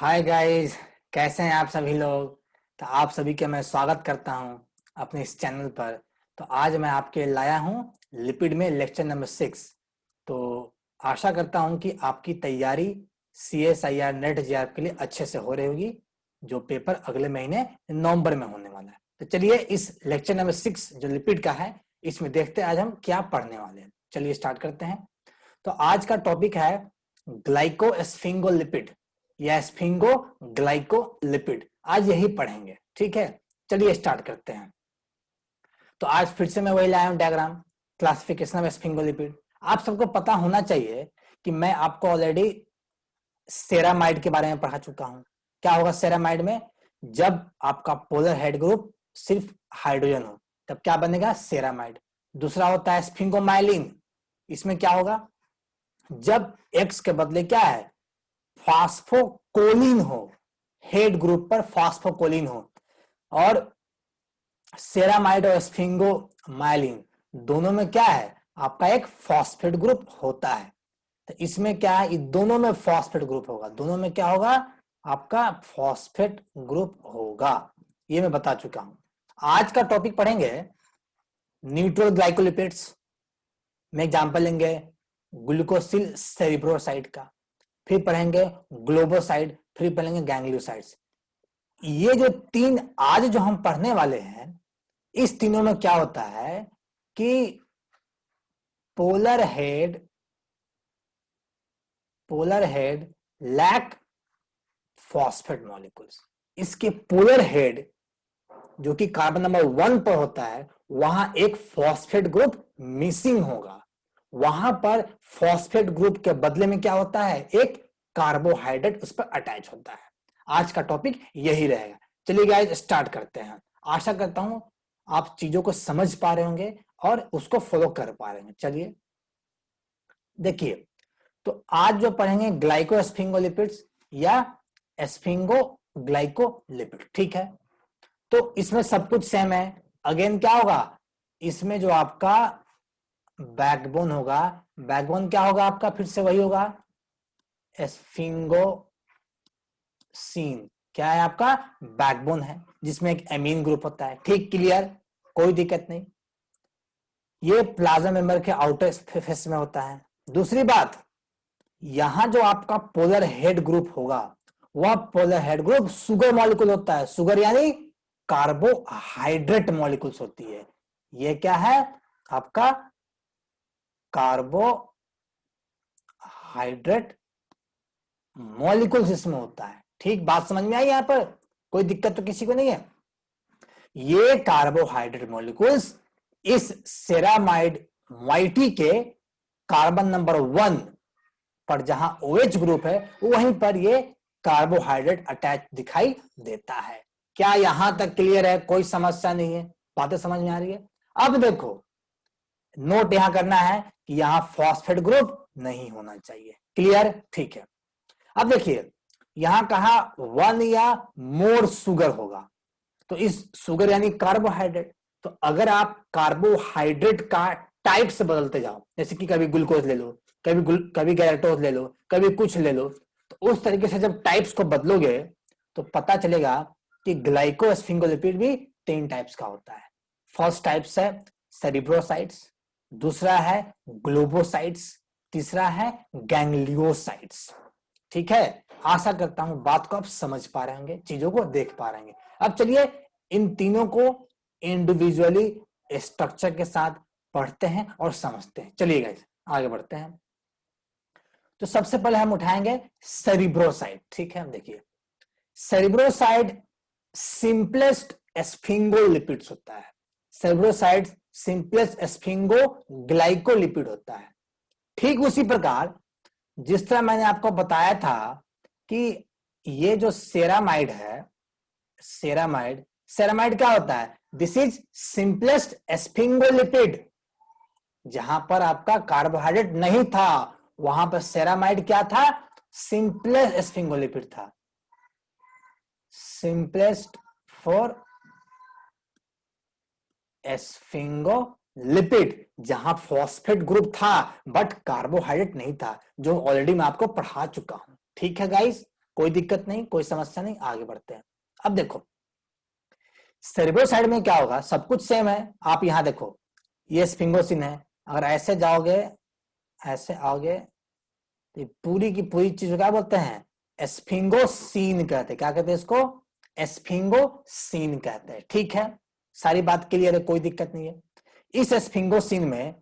Hi guys, कैसे हैं आप सभी लोग। तो आप सभी का मैं स्वागत करता हूं अपने इस चैनल पर। तो आज मैं आपके लाया हूं लिपिड में लेक्चर नंबर 6। तो आशा करता हूं कि आपकी तैयारी CSIR नेट JR के लिए अच्छे से हो रही होगी, जो पेपर अगले महीने नवंबर में होने वाला है। तो चलिए इस लेक्चर नंबर 6 जो लिपिड का है, इसमें देखते हैं आज हम क्या पढ़ने वाले हैं। चलिए स्टार्ट करते हैं। तो आज का टॉपिक है ग्लाइकोस्फिंगोलिपिड या स्फिंगोग्लाइकोलिपिड। आज यही पढ़ेंगे, ठीक है। चलिए स्टार्ट करते हैं। तो आज फिर से मैं वही लाया हूं डायग्राम, क्लासिफिकेशन ऑफ स्फिंगोलिपिड। आप सबको पता होना चाहिए कि मैं आपको ऑलरेडी सेरामाइड के बारे में पढ़ा चुका हूं। क्या होगा सेरामाइड में? जब आपका पोलर हेड ग्रुप सिर्फ हाइड्रोजन हो तब क्या बनेगा? सेरामाइड। दूसरा होता है स्फिंगोमाइलिन। इसमें क्या होगा? जब एक्स के बदले क्या है? फास्फोकोलिन हो, हेड ग्रुप पर फास्फोकोलिन हो। और सेरामाइड और स्फिंगोमाइलिन दोनों में क्या है? आपका एक फॉस्फेट ग्रुप होता है। तो इसमें क्या है? दोनों में फॉस्फेट ग्रुप होगा। दोनों में क्या होगा? आपका फॉस्फेट ग्रुप होगा। ये मैं बता चुका हूं। आज का टॉपिक पढ़ेंगे न्यूट्रल ग्लाइकोलिपिड्स में। एग्जांपल लेंगे ग्लूकोसिल सेरिब्रोसाइड का, फिर पढ़ेंगे ग्लोबोसाइड, फिर पढ़ेंगे गैंग्लियोसाइड्स। ये जो तीन आज जो हम पढ़ने वाले हैं, इस तीनों में क्या होता है कि polar head lack phosphate molecules. इसके पोलर हेड जो कि कार्बन नंबर 1 पर होता है, वहां एक फॉस्फेट ग्रुप मिसिंग होगा। वहां पर फॉस्फेट ग्रुप के बदले में क्या होता है? एक कार्बोहाइड्रेट उस पर अटैच होता है। आज का टॉपिक यही रहेगा। चलिए गाइस स्टार्ट करते हैं। आशा करता हूं आप चीजों को समझ पा रहे होंगे और उसको फॉलो कर पा रहे होंगे। चलिए देखिए, तो आज जो पढ़ेंगे ग्लाइकोस्फिंगोलिपिड्स या स्फिंगोग्लाइकोलिपिड, ठीक है। तो इसमें सब कुछ सेम है। अगेन क्या होगा? इसमें जो आपका बैकबोन होगा, बैकबोन क्या होगा आपका? फिर से वही होगा स्फिंगोसीन। क्या है आपका? बैकबोन है, जिसमें एक एमीन ग्रुप होता है। ठीक, क्लियर, कोई दिक्कत नहीं। ये प्लाज्मा मेंबर के आउटर फेस में होता है। दूसरी बात, यहां जो आपका पोलर हेड ग्रुप होगा, वह polar head group sugar molecule होता है। सुगर यानी कार्बोहाइड्रेट मॉलिक्यूल्स होती है। ये क्या है आपका? कार्बोहाइड्रेट मॉलिक्यूल्स इसमें होता है। ठीक, बात समझ में आई? यहां पर कोई दिक्कत तो किसी को नहीं है। ये कार्बोहाइड्रेट मॉलिक्यूल्स इस सेरामाइड मोइटी के कार्बन नंबर 1 पर जहां OH ग्रुप है, वहीं पर ये कार्बोहाइड्रेट अटैच दिखाई देता है। क्या यहां तक क्लियर है? कोई समस्या नहीं है? बातें समझ में आ रही है? अब देखो, नोट यहां करना है कि यहां फॉस्फेट ग्रुप नहीं होना चाहिए। क्लियर? ठीक है। अब देखिए, यहां कहा 1 या मोर शुगर होगा, तो इस शुगर यानी कार्बोहाइड्रेट। तो अगर आप कार्बोहाइड्रेट का टाइप से बदलते जाओ, जैसे कि कभी ग्लूकोज ले लो, कभी गैलेक्टोज ले लो, कभी कुछ ले लो, तो उस तरीके से जब टाइप्स को बदलोगे तो पता चलेगा कि ग्लाइकोस्फिंगोलिपिड भी 3 टाइप्स का होता है। फर्स्ट टाइप्स है सेरिब्रोसाइट्स, दूसरा है ग्लोबोसाइट्स, तीसरा है गैंग्लियोसाइट्स। ठीक है, आशा करता हूं बात को आप समझ पा रहे होंगे, चीजों को देख पा रहे होंगे। अब चलिए इन तीनों को इंडिविजुअली स्ट्रक्चर के साथ पढ़ते हैं और समझते हैं। चलिए गाइस आगे बढ़ते हैं। तो सबसे पहले हम उठाएंगे सेरिब्रोसाइड। ठीक है, हम देखिए सेरिब्रोसाइड सिंपलेस्ट स्फिंगोलिपिड्स होता है। सेरिब्रोसाइड सिंपलेस्ट स्फिंगोग्लाइकोलिपिड होता है। ठीक उसी प्रकार जिस तरह मैंने आपको बताया था कि ये जो सेरामाइड है, सेरामाइड सेरामाइड क्या होता है? This is simplest sphingolipid. जहां पर आपका कार्बोहाइड्रेट नहीं था, वहां पर सेरामाइड क्या था? सिंपलेस्ट स्फिंगोलिपिड था। सिंपलेस्ट फॉर स्फिंगोलिपिड, जहां फॉस्फेट ग्रुप था बट कार्बोहाइड्रेट नहीं था, जो ऑलरेडी मैं आपको पढ़ा चुका हूं। ठीक है गाइस, कोई दिक्कत नहीं, कोई समस्या नहीं, आगे बढ़ते हैं। अब देखो सेरिब्रोसाइड में क्या होगा, सब कुछ सेम है। आप यहां देखो ये स्फिंगोसिन है, अगर ऐसे जाओगे ऐसे आओगे तो पूरी की पूरी चीज को क्या बोलते हैं, स्फिंगोसीन कहते हैं। क्या कहते हैं इसको, स्फिंगोसीन कहते हैं। ठीक है, सारी बात क्लियर है, कोई दिक्कत नहीं है। इस स्फिंगोसीन में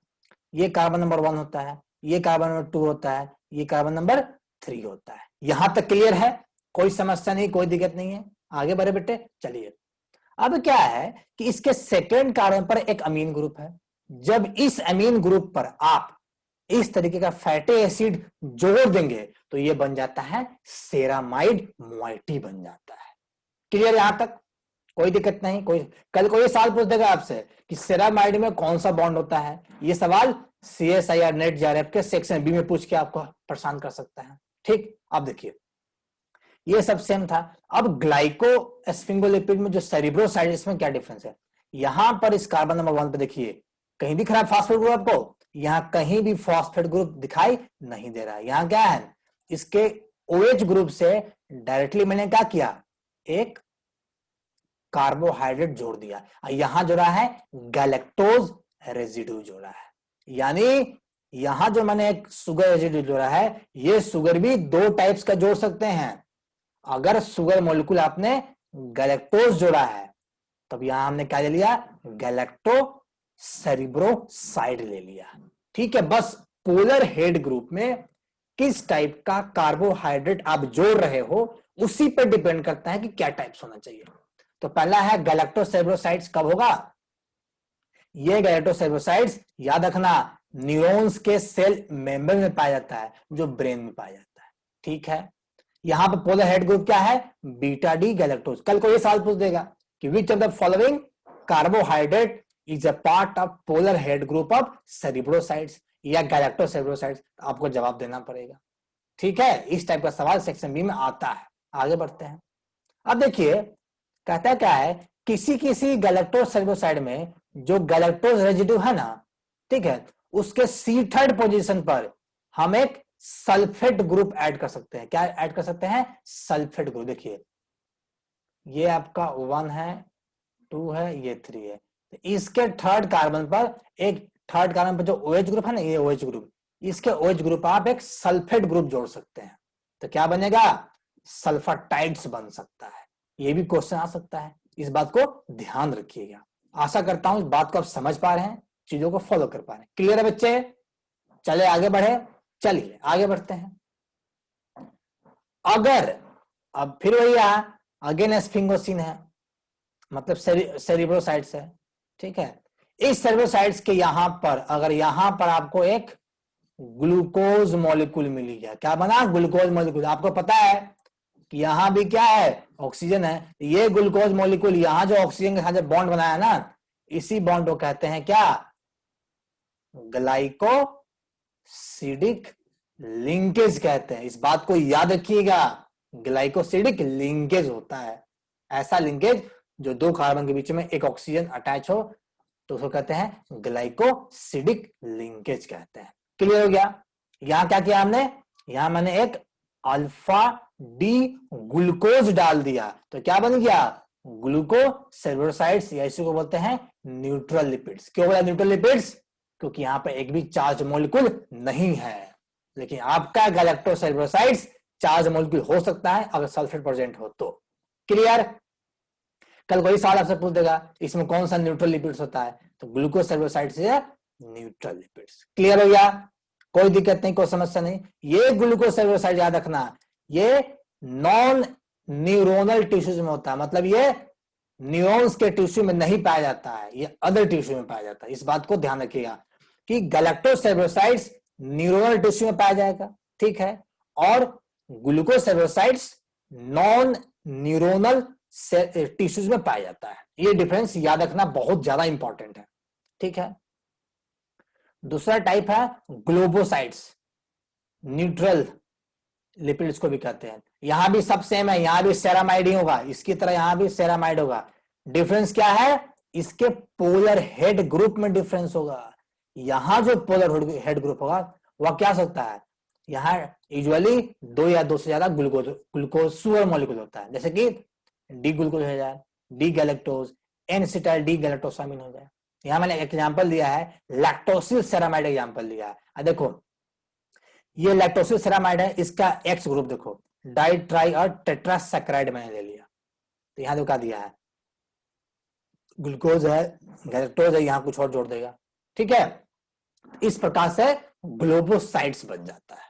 ये कार्बन नंबर 1 होता है, ये कार्बन नंबर 2 होता है, ये कार्बन नंबर 3 होता है। यहां तक क्लियर है, कोई समस्या नहीं, कोई दिक्कत नहीं है, आगे बढ़े बेटे। चलिए अब क्या है कि इसके सेकेंड कार्बन पर एक अमीन ग्रुप है। जब इस अमीन ग्रुप पर आप इस तरीके का फैटी एसिड जोड़ देंगे तो ये बन जाता है सेरामाइड मोइटी बन जाता है। क्लियर यहां तक, कोई दिक्कत नहीं। कोई कल को ये सवाल पूछ देगा आपसे कि सेरामाइड में कौन सा बॉन्ड होता है, ये सवाल CSIR नेट JRF के सेक्शन बी में पूछ के आपको परेशान कर सकता है। ठीक, अब देखिए ये सब सेम था। अब ग्लाइको स्फिंगोलिपिड में जो सेरिब्रोसाइड, इसमें क्या डिफरेंस है, यहां पर इस कार्बन नंबर 1 पे देखिए कहीं दिख रहा है फॉस्फेट ग्रुप आपको, यहां कहीं भी फॉस्फेट ग्रुप दिखाई नहीं दे रहा है। यहां क्या है, इसके OH ग्रुप से डायरेक्टली मैंने क्या किया, एक कार्बोहाइड्रेट जोड़ दिया, यहां जोड़ा है गैलेक्टोज रेजिड्यू जोड़ा है। यानी यहां जो मैंने एक शुगर रेजिड्यू जोड़ा है, ये शुगर भी 2 टाइप्स का जोड़ सकते हैं। अगर शुगर मॉलिक्यूल आपने गैलेक्टोज जोड़ा है तब यहां हमने क्या ले लिया, गैलेक्टो सेरिब्रोसाइड ले लिया। ठीक है, बस पोलर हेड ग्रुप में किस टाइप का कार्बोहाइड्रेट आप जोड़ रहे हो उसी पर डिपेंड करता है कि क्या टाइप्स होना चाहिए। तो पहला है गैलेक्टोसेरिब्रोसाइड्स, कब होगा, ये गैलेक्टोसेरिब्रोसाइड्स याद रखना न्यूरॉन्स के सेल मेंबर में पाया जाता है, जो ब्रेन में पाया जाता है। ठीक है, यहां पर पोलर हेड ग्रुप क्या है, बीटा डी गैलेक्टोज। कल को ये सवाल पूछ देगा कि which of the following carbohydrate is a part of polar head group of cerebrosides या गैलेक्टोसेरिब्रोसाइड्स, आपको जवाब देना पड़ेगा। ठीक है, इस टाइप का सवाल सेक्शन बी में आता है। आगे बढ़ते हैं। अब देखिए कहता क्या है, किसी किसी गैलेक्टोसेरिब्रोसाइड में जो गैलेक्टोज रेजिड्यू है ना, ठीक है, उसके C3 पोजीशन पर हम एक सल्फेट ग्रुप ऐड कर सकते हैं। क्या ऐड कर सकते हैं, सल्फेट ग्रुप। देखिए ये आपका 1 है, 2 है, ये 3 है, तो इसके थर्ड कार्बन पर एक थर्ड कार्बन पर जो OH ग्रुप है ना, ये OH ग्रुप, इसके OH ग्रुप आप एक सल्फेट ग्रुप जोड़ सकते हैं, तो क्या बनेगा, सल्फाटाइड्स बन सकता है। ये भी क्वेश्चन आ सकता है, इस बात को ध्यान रखिएगा। आशा करता हूं इस बात को आप समझ पा रहे हैं, चीजों को फॉलो कर पा रहे हैं। क्लियर है बच्चे, चले आगे बढ़े। चलिए आगे बढ़ते हैं। अगर अब फिर वही अगेन स्फिंगोसिन है, मतलब सेरिब्रोसाइड्स है। ठीक है, इस सेरिब्रोसाइड्स के यहां पर अगर यहां पर आपको एक ग्लूकोज मॉलिक्यूल मिली है, क्या बना, ग्लूकोज मॉलिक्यूल। आपको पता है कि यहां भी क्या है, ऑक्सीजन है, ये ग्लूकोज मॉलिक्यूल यहां जो ऑक्सीजन के साथ जो बॉन्ड बनाया ना, इसी बॉन्ड को कहते हैं क्या, ग्लाइकोसिडिक लिंकेज कहते हैं। इस बात को याद रखिएगा, ग्लाइकोसिडिक लिंकेज होता है ऐसा लिंकेज जो 2 कार्बन के बीच में एक ऑक्सीजन अटैच हो, तो उसको कहते हैं ग्लाइकोसिडिक लिंकेज कहते हैं। क्लियर हो गया। यहां क्या किया हमने, यहां मैंने एक अल्फा डी ग्लूकोज डाल दिया, तो क्या बन गया, ग्लूकोसेरिब्रोसाइड्स, या इसी को बोलते हैं न्यूट्रल लिपिड्स। क्यों बोला न्यूट्रल लिपिड्स, क्योंकि यहां पे एक भी चार्ज मॉलिक्यूल नहीं है। लेकिन आपका गैलेक्टोसेरिब्रोसाइड्स चार्ज मॉलिक्यूल हो सकता है अगर सल्फेट प्रेजेंट हो तो। क्लियर, कल कोई सवाल आपसे पूछ देगा इसमें कौन सा न्यूट्रल लिपिड्स होता है, तो ग्लूकोसेरिब्रोसाइड्स या न्यूट्रल लिपिड्स। क्लियर हो गया, कोई दिक्कत नहीं, कोई समस्या नहीं। ये ग्लूकोसेरिब्रोसाइड याद रखना, ये नॉन न्यूरोनल टिश्यूज में होता है, मतलब ये न्यूरॉन्स के टिश्यू में नहीं पाया जाता है, ये अदर टिश्यू में पाया जाता है। इस बात को ध्यान रखिएगा कि गैलेक्टोसेरिब्रोसाइड्स न्यूरोनल टिश्यू में पाया जाएगा, ठीक है, और ग्लूकोसेरिब्रोसाइड्स नॉन न्यूरोनल टिश्यूज में पाया जाता है। ये डिफरेंस याद रखना बहुत ज्यादा इंपॉर्टेंट है। ठीक है, दूसरा टाइप है ग्लोबोसाइड्स, न्यूट्रल लिपिड्स को भी कहते हैं। यहां भी सब सेम है, यहां भी सेरामाइड ही होगा, इसकी तरह यहां भी सेरामाइड होगा। डिफरेंस क्या है, इसके पोलर हेड ग्रुप में डिफरेंस होगा। यहां जो पोलर हेड ग्रुप होगा वह क्या सकता है, यहाँ यूजुअली 2 या 2 से ज्यादा ग्लूकोज सुगर मॉलिक्यूल होता है, जैसे कि डी ग्लूकोज हो जाए, D galactose, N acetyl D galactosamine हो जाए। यहाँ मैंने एग्जांपल दिया है लैक्टोसिल सेरामाइड एग्जांपल दिया है। देखो ये लैक्टोसिल सेरामाइड है, इसका एक्स ग्रुप देखो डाई ट्राई और टेट्रासैकराइड मैंने ले लिया, तो यहाँ दिखा दिया है ग्लूकोज है, गैलेक्टोज है, यहाँ कुछ और जोड़ देगा, ठीक है। इस प्रकार से ग्लोबोसाइड्स बन जाता है।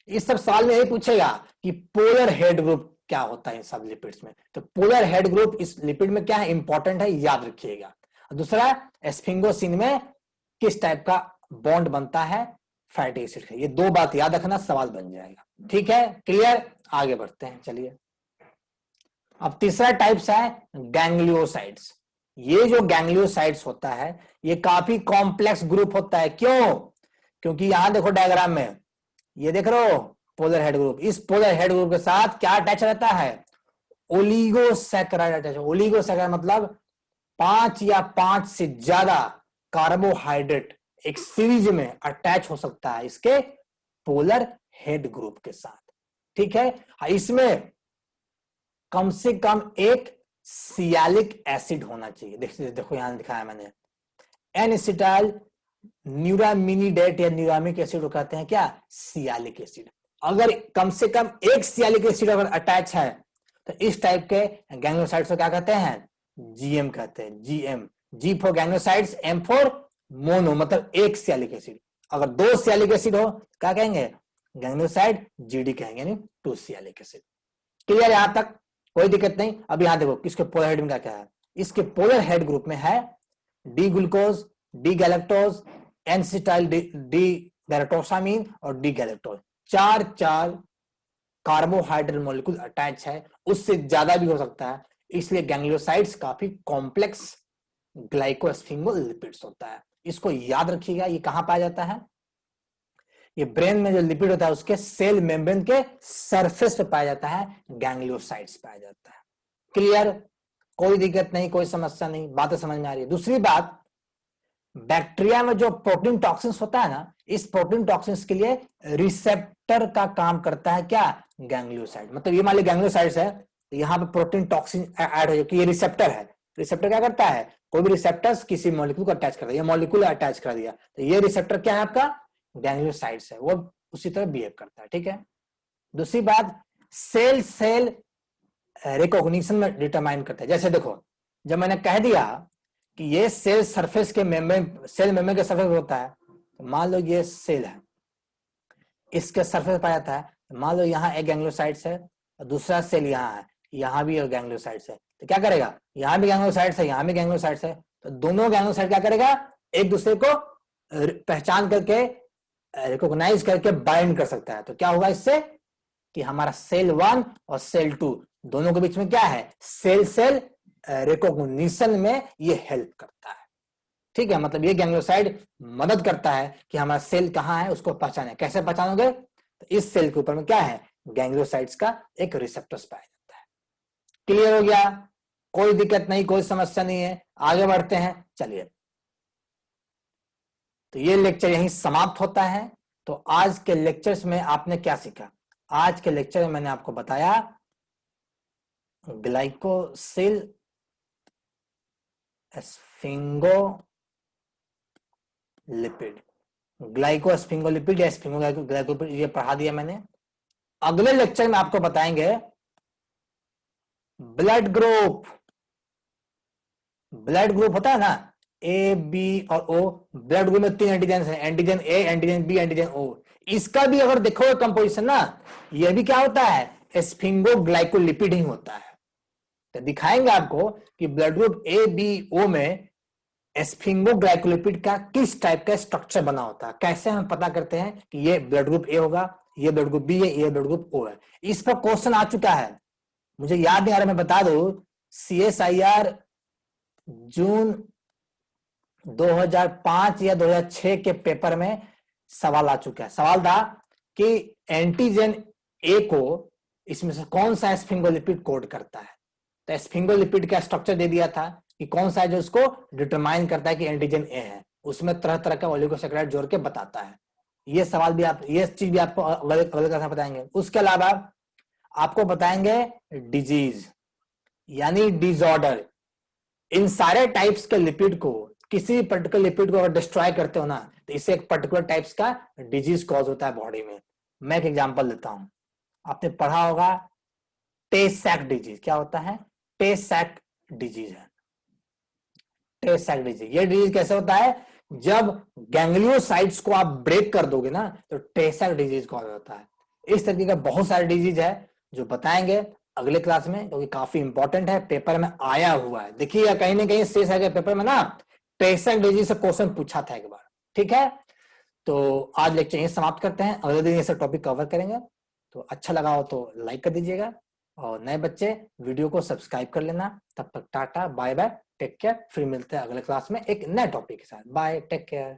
इस सब सवाल में यही पूछेगा कि पोलर हेड ग्रुप क्या होता है इन सब लिपिड्स में, तो पोलर हेड ग्रुप इस लिपिड में क्या है, इंपॉर्टेंट है, याद रखिएगा। दूसरा स्फिंगोसिन में किस टाइप का बॉन्ड बनता है फैटी एसिड का, ये दो बात याद रखना, सवाल बन जाएगा, ठीक है, क्लियर। आगे बढ़ते हैं, चलिए। अब तीसरा टाइप्स है गैंग्लियोसाइड्स। ये जो गैंग्लियोसाइड्स होता है ये काफी कॉम्प्लेक्स ग्रुप होता है, क्यों? क्योंकि यहां देखो डायग्राम में, ये देख रहे हो पोलर हेड ग्रुप, इस पोलर हेड ग्रुप के साथ क्या अटैच रहता है, ओलिगोसैकेराइड अटैच। ओलिगोसैकेराइड मतलब 5 या 5 से ज्यादा कार्बोहाइड्रेट एक सीरीज में अटैच हो सकता है इसके पोलर हेड ग्रुप के साथ, ठीक है। इसमें कम से कम एक सियालिक एसिड होना चाहिए। देखो यहां दिखाया मैंने, एन एसिटाइल न्यूरामिनिडेट या न्यूरामिक एसिड को कहते हैं क्या, सियालिक एसिड। अगर कम से कम एक सियालिक एसिड अगर अटैच है तो इस टाइप के गैंग्लियोसाइड्स को क्या कहते हैं, जीएम कहते हैं, GM. G for gangliosides, M for mono, मतलब एक सियालिक एसिड। अगर 2 सियालिक एसिड हो क्या कहेंगे, गैंग्लियोसाइड, जीडी कहेंगे, यानी 2 सियालिक एसिड। क्लियर, यहां तक कोई दिक्कत नहीं। अब यहां देखो इसके पोलर हेड में क्या है, इसके पोलर हेड ग्रुप में है D glucose, D galactose, N acetyl D galactosamine और D galactose. 4 carbohydrate molecule attach है, उससे ज्यादा भी हो सकता है, इसलिए गैंग्लियोसाइड्स काफी कॉम्प्लेक्स ग्लाइकोस्फिंगोलिपिड्स होता है। इसको याद रखिएगा, ये कहां पाया जाता है, ये ब्रेन में जो लिपिड होता है उसके सेल मेम्ब्रेन के सरफेस पे पाया जाता है, गैंग्लियोसाइड्स पाया जाता है। क्लियर, कोई दिक्कत नहीं, कोई समस्या नहीं, बातें समझ में आ रही है। दूसरी बात, बैक्टीरिया में जो प्रोटीन टॉक्सिन्स होता है ना, इस प्रोटीन टॉक्सिन्स के लिए रिसेप्टर का काम करता है क्या, गैंग्लियोसाइड। मतलब ये मान ली गैंग्लियोसाइड्स है, तो यहाँ पे प्रोटीन टॉक्सिन ऐड हो जाए, ये रिसेप्टर है। रिसेप्टर क्या करता है, कोई भी रिसेप्टर्स किसी मॉलिक्यूल को अटैच कर दिया, ये मॉलिक्यूल अटैच कर दिया, तो ये रिसेप्टर क्या है आपका, गैंग्लियोसाइड्स है, वो उसी तरह बिहेव करता है, ठीक है। दूसरी बात, सेल सेल रिकॉग्निशन में डिटरमाइन करता है। जैसे देखो, जब मैंने कह दिया कि ये सेल सरफेस के मेम्ब्रेन, सेल मेम्ब्रेन के सरफेस होता है, तो मान लो ये सेल है, इसके सरफेस पाया जाता है, तो मान लो यहाँ एक गैंग्लियोसाइड्स है और दूसरा सेल यहाँ है, यहाँ भी एक गैंग्लियोसाइड्स है, तो क्या करेगा, यहाँ भी गैंग्लियोसाइड्स है, यहाँ भी गैंग्लियोसाइड्स है, तो दोनों गैंग्लियोसाइड क्या करेगा, एक दूसरे को पहचान करके, रिकॉग्नाइज करके बाइंड कर सकता है। तो क्या होगा इससे कि हमारा सेल 1 और सेल 2 दोनों के बीच में क्या है, सेल सेल रिकॉग्निशन में ये हेल्प करता है, ठीक है। मतलब ये गैंग्लियोसाइड मदद करता है कि हमारा सेल कहाँ है उसको पहचाने। कैसे पहचानोगे, तो इस सेल के ऊपर में क्या है, गैंग्लियोसाइड्स का एक रिसेप्टर्स पाया जाता है। क्लियर हो गया, कोई दिक्कत नहीं, कोई समस्या नहीं है, आगे बढ़ते हैं, चलिए। तो ये लेक्चर यहीं समाप्त होता है। तो आज के लेक्चर्स में आपने क्या सीखा, आज के लेक्चर में मैंने आपको बताया ग्लाइकोसिल स्फिंगोलिपिड, ग्लाइकोस्फिंगोलिपिड या स्फिंगोग्लाइकोलिपिड, ये पढ़ा दिया मैंने। अगले लेक्चर में आपको बताएंगे ब्लड ग्रुप। ब्लड ग्रुप होता है ना, ए बी और ओ, ब्लड ग्रुप में 3 एंटीजन है, antigen A, antigen B, antigen O. इसका भी अगर देखोगे कंपोजिशन ना, ये भी क्या होता है, स्फिंगोग्लाइकोलिपिड ही होता है। तो दिखाएंगे आपको कि blood group A B O में स्फिंगोग्लाइकोलिपिड का किस टाइप का स्ट्रक्चर बना होता है, कैसे हम पता करते हैं कि ये ब्लड ग्रुप ए होगा, ये ब्लड ग्रुप बी है, ये ब्लड ग्रुप ओ है। इस पर क्वेश्चन आ चुका है, मुझे याद नहीं आ रहा, मैं बता दूं, CSIR जून 2005 या 2006 के पेपर में सवाल आ चुका है। सवाल था कि एंटीजन ए को इसमें से कौन सा स्फिंगोलिपिड कोड करता है। तो स्फिंगोलिपिड का स्ट्रक्चर दे दिया था कि कौन सा है जो उसको डिटरमाइन करता है कि एंटीजन ए है, उसमें तरह तरह का ओलिगोसैकेराइड जोड़ के बताता है। ये सवाल भी आप, ये चीज भी आपको अगले क्लास में बताएंगे। उसके अलावा आपको बताएंगे डिजीज यानी डिसऑर्डर। इन सारे टाइप्स के लिपिड को, किसी पर्टिकुलर लिपिड को अगर डिस्ट्रॉय करते हो ना, तो इससे एक पर्टिकुलर टाइप्स का डिजीज कॉज होता है बॉडी में। मैं एक एग्जांपल देता हूं, आपने पढ़ा होगा टे सैक डिजीज। क्या होता है? टे सैक डिजीज है। टे सैक डिजीज, ये डिजीज कैसे होता है? जब गैंग्लियोसाइट्स को आप ब्रेक कर दोगे ना, तो टे सैक डिजीज कॉज होता है। इस तरीके का बहुत सारे डिजीज है जो बताएंगे अगले क्लास में, क्योंकि काफी इंपॉर्टेंट है, पेपर में आया हुआ है। देखिए कहीं ना कहीं शेष है पेपर में ना, टे सैक डिजीज से क्वेश्चन पूछा था एक बार। ठीक है, तो आज लेक्चर यहीं समाप्त करते हैं, अगले दिन ये सब टॉपिक कवर करेंगे। तो अच्छा लगा हो तो लाइक कर दीजिएगा, और नए बच्चे वीडियो को सब्सक्राइब कर लेना। तब तक tata bye bye, take care. फिर मिलते हैं अगले क्लास में एक नए टॉपिक के साथ। Bye, take care.